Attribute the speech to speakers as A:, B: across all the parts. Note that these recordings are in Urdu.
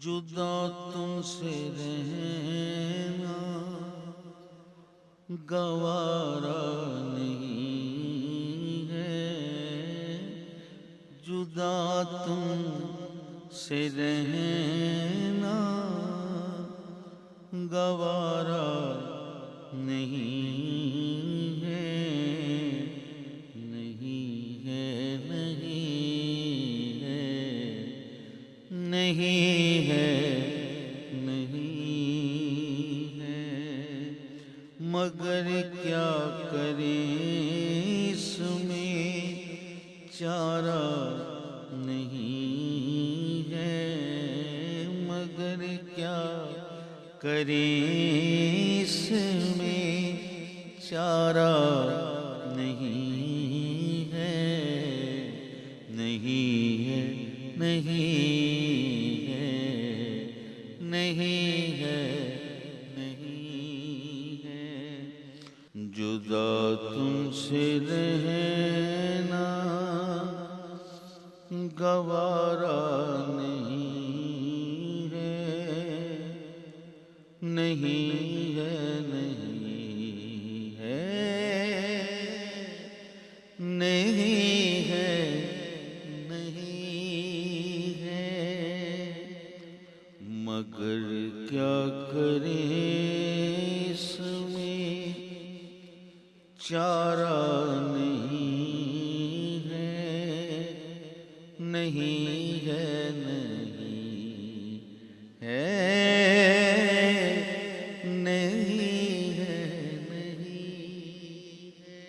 A: جدا تم سے رہنا گوارا نہیں ہے، جدا تم سے رہنا گوارا نہیں ہے، نہیں ہے، نہیں ہے، نہیں ہے، نہیں ہے، مگر کیا کریں اس میں چارہ نہیں ہے، مگر کیا کریں اس میں چارہ نہیں ہے، نہیں ہے، نہیں ہے، نہیں ہے، نہیں ہے، جدا تم سے رہنا گوارا نہیں ہے، نہیں ہے، نہیں ہے، نہیں ہے، نہیں ہے، مگر کیا کریں اس میں چارہ نہیں ہے، نہیں ہے، نہیں ہے، نہیں ہے، نہیں ہے،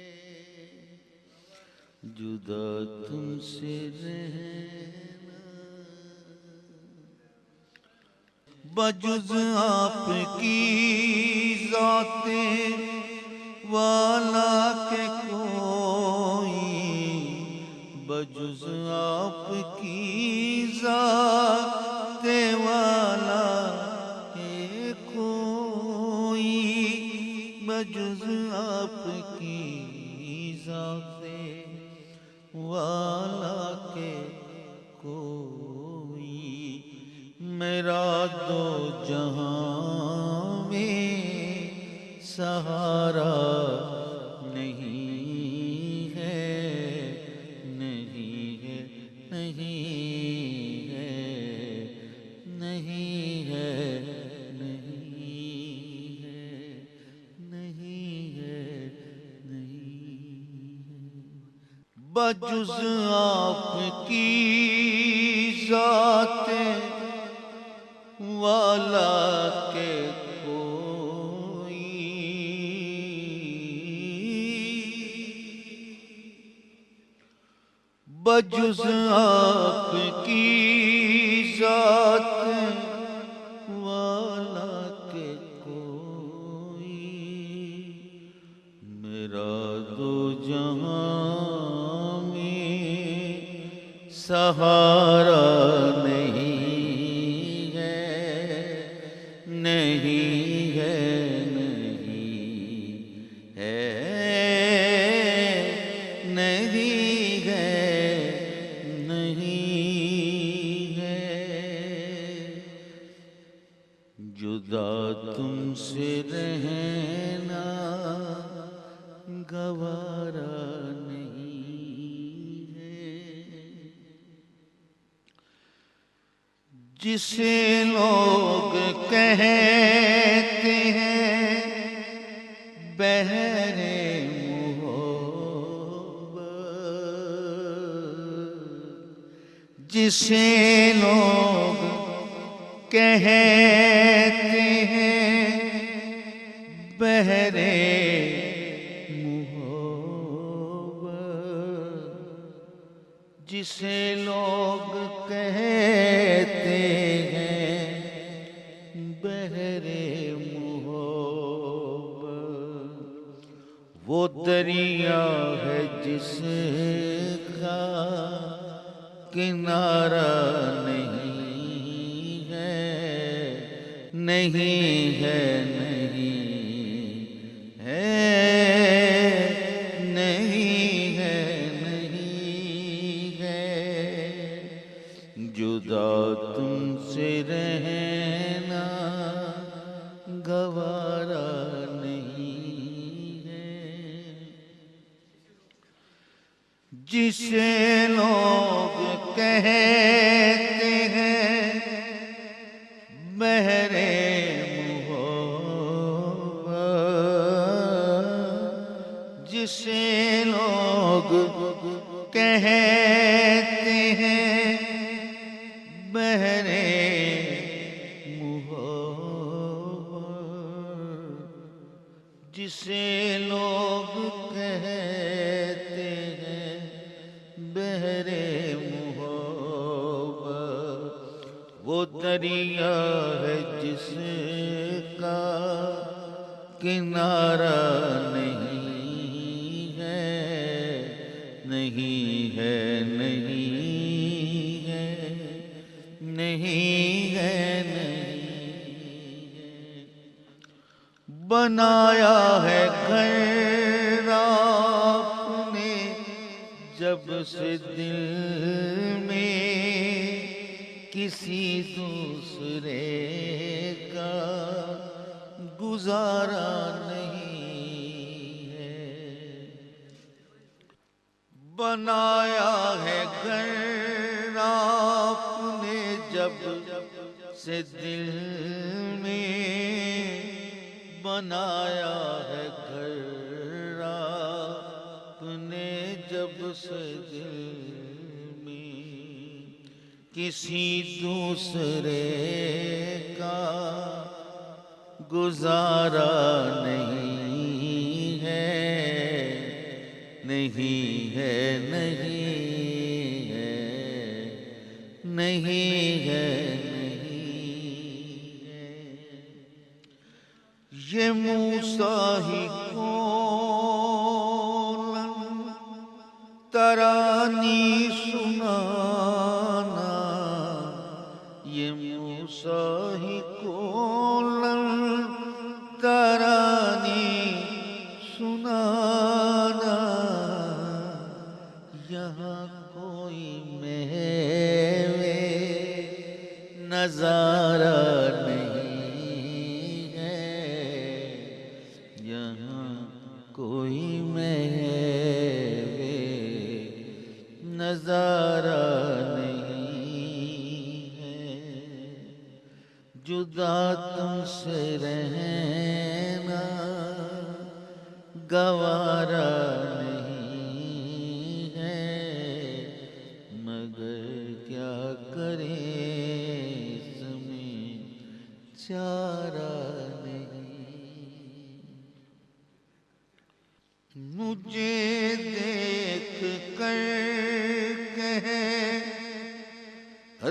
A: جدا تم سے رہنا بجز آپ کی ذات والا کے کوئی، بجز آپ کی ذات والا کے کوئی، بجز آپ کی ذات والا کے کوئی، میرا دو جہاں میں سہارا نہیں ہے، نہیں ہے، نہیں ہے، نہیں ہے، نہیں ہے، نہیں ہے، نہیں ہے، بجز آپ کی ذات والا کے کوئی، بجز آپ کی ذات والا کے کوئی، میرا دو جہاں میں سہارا نہیں ہے، نہیں ہے، نہیں ہے، نہیں ہے، نہیں ہے، جدا تم سے رہنا گوارا نہیں ہے، جسے لوگ کہتے ہیں بحر محبت، جسے لوگ کہتے ہیں بحر محبت، جسے لوگ کہتے ہیں بحر محبت، وہ دریا ہے جس کا کنارہ نہیں ہے، نہیں ہے، نہیں ہے، نہیں ہے، نہیں ہے، جدا تم سے رہنا گوارا نہیں ہے، جسے لوگ کہتے ہیں بحر محبت، جسے لوگ کہتے ہیں بحر محبت، جسے لوگ کہتے ہیں بحر محبت، وہ دریا ہے جس کا کنارہ نہیں ہے، نہیں ہے، نہیں ہے، نہیں ہے، نہیں ہے۔ بنایا ہے گھر آپ نے جب سے دل میں، کسی دوسرے کا گزارا نہیں ہے۔ بنایا ہے گھر آپ نے جب سے دل میں، بنایا ہے گھر آپ نے جب سے دل میں، کسی دوسرے کا گزارا نہیں ہے، نہیں ہے، نہیں ہے، نہیں ہے، نہیں ہے۔ یہ موسیٰ ہی کون ترانی سنانا، یہ موسیٰ ہی کون ترانی سنانا، یہاں کوئی محو نظارہ نہیں ہے، یہاں کوئی محو نظارہ نہیں ہے، جدا تم سے رہنا گوارا نہیں ہے، مگر کیا کریں اس میں چارہ نہیں۔ مجھے دیکھ کر کہہ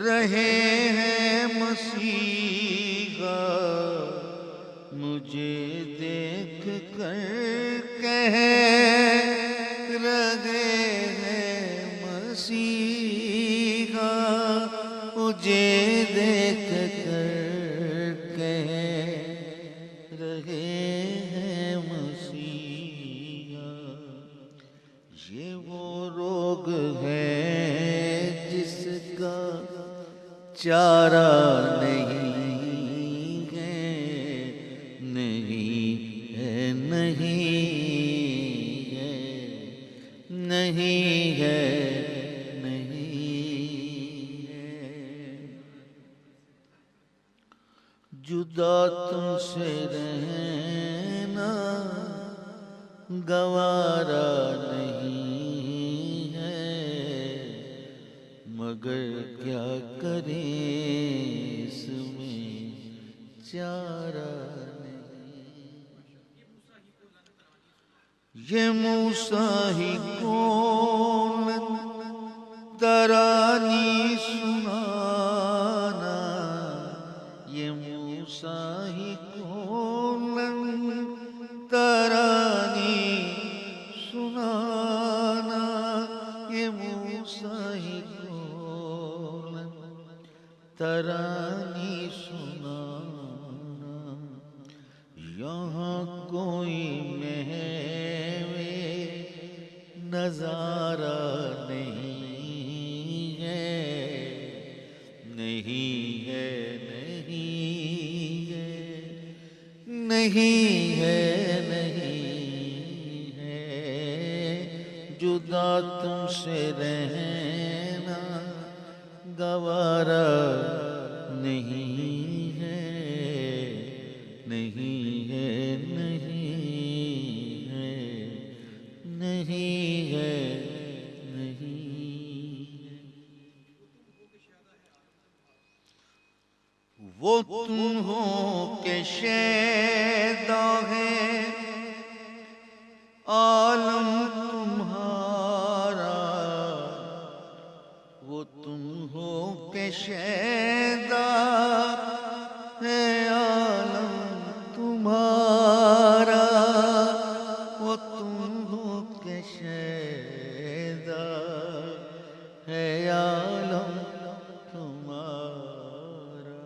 A: رہے ہیں مسیحا، مجھے دیکھ کر کہہ رہے ہیں مسیحا، مجھے دیکھ کر کہہ رہے ہیں مسیحا، یہ وہ روگ ہے جس کا چارہ نہیں ہے، نہیں ہے، نہیں ہے، نہیں ہے، نہیں ہے۔ جدا تم سے رہنا گوارا نہیں ہے، مگر کیا کریں اس میں چارہ نہیں۔ یہ موسیٰ ہی کون ترانی سنانا، یہ موسیٰ ہی کون ترانی سنانا، یہ موسیٰ ہی کون ترانی سنانا، یہاں کوئی محو نظارہ نہیں ہے، نہیں ہے نہیں ہے نہیں ہے نہیں ہے جدا تم سے رہنا گوارا نہیں ہے نہیں ہے نہیں ہے نہیں ہے وہ تم ہو کہ شیدا ہے عالم تمہارا وہ تم ہو کہ شیدا ہے عالم تمہارا وہ تم ہو کہ شیدا ہے عالم تمہارا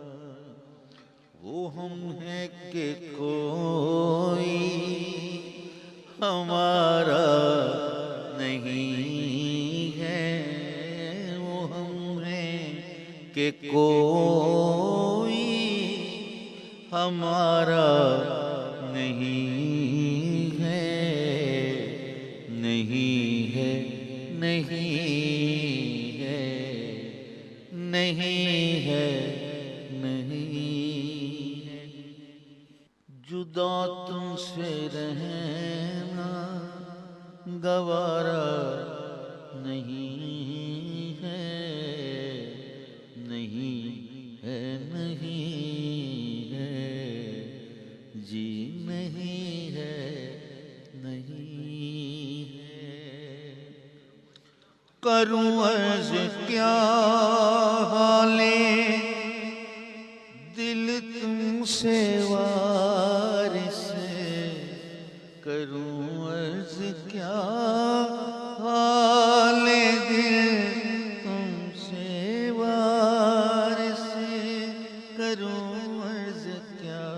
A: وہ ہم ہیں کہ کوئی ہمارا نہیں ہے وہ ہم ہیں کہ کوئی ہمارا نہیں ہے نہیں ہے نہیں ہے نہیں ہے نہیں ہے جدا تم سے رہنا گوارا نہیں ہے نہیں ہے نہیں ہے جی نہیں ہے نہیں ہے کروں عرض کیا حالے دل تم سے وارث کروں عرض کیا حال دل تم سے وارث کروں عرض کیا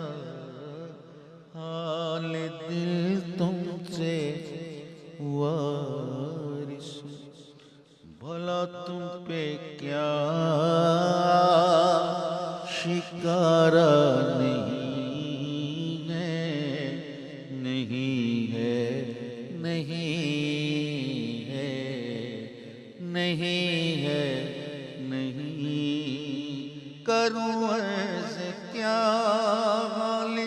A: حال دل تم سے وارث بھلا تم پہ کیا شکارا نہیں ہے نہیں ہے نہیں ہے نہیں ہے نہیں کروں عرض کیا حال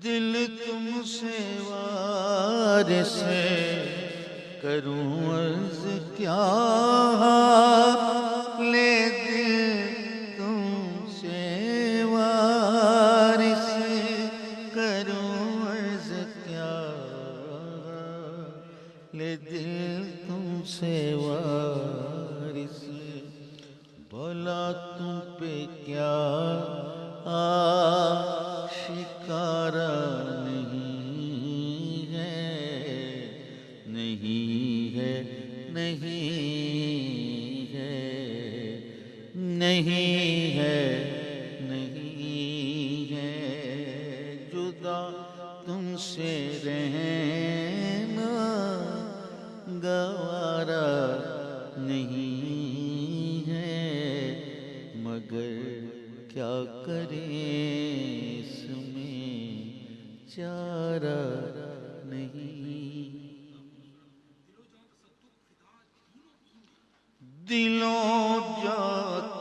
A: دل تم سے وارث کروں عرض کیا حال دل تم سے وارث کروں عرض کیا حال دل تم سے وارث بھلا تم پہ کیا شکارا نہیں ہے نہیں ہے نہیں ہے نہیں ہے نہیں ہے جدا تم سے رہنا گوارا نہیں ہے مگر کیا کریں اس میں چارہ نہیں دلوں جا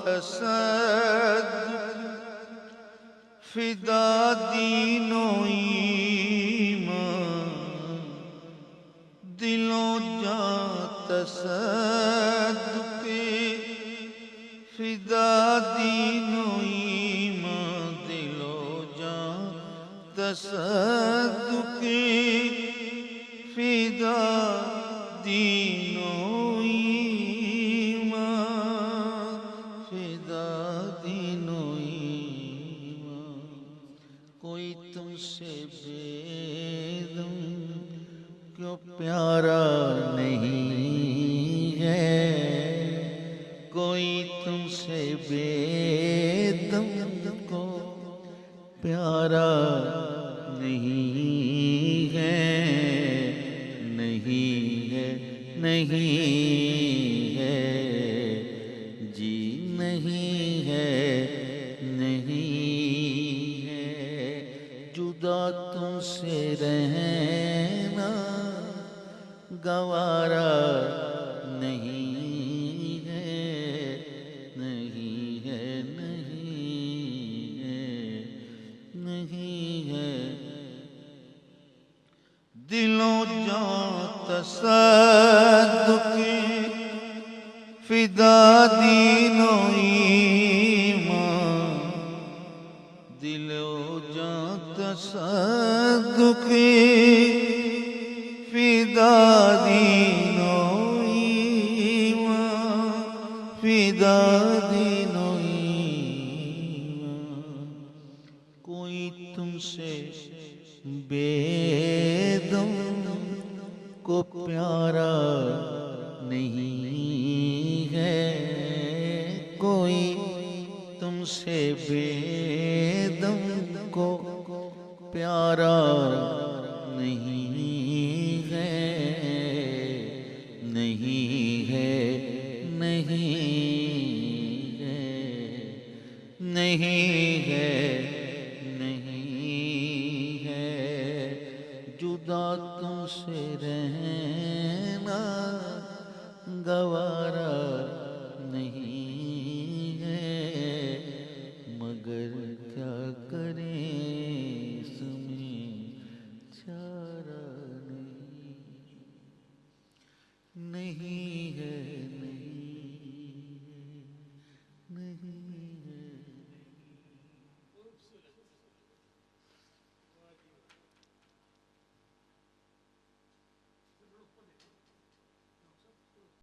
A: تصدق فدا دین و ایمان دلوں جا تصدق فدا دین و ایمان دلوں جا تصدق فدا دین و ایمان فدا دین و ایمان کوئی تم سے بیدم کیوں پیارا نہیں ہے کوئی تم سے بیدم کو پیارا نہیں ہے نہیں ہے نہیں ہے جی نہیں ہے نہیں ہے جدا تم سے رہنا گوارا نہیں ہے نہیں ہے نہیں ہے نہیں ہے دلوں جاں تصدق فدا دین و ایمان دلوں جاں تصدق فدا دین و ایمان فدا دین و ایمان کوئی تم سے بے دم کو پیارا نہیں ہے کوئی تم سے بے دم کو پیارا نہیں ہے نہیں ہے نہیں ہے نہیں ہے نہیں ہے جدا تم سے رہنا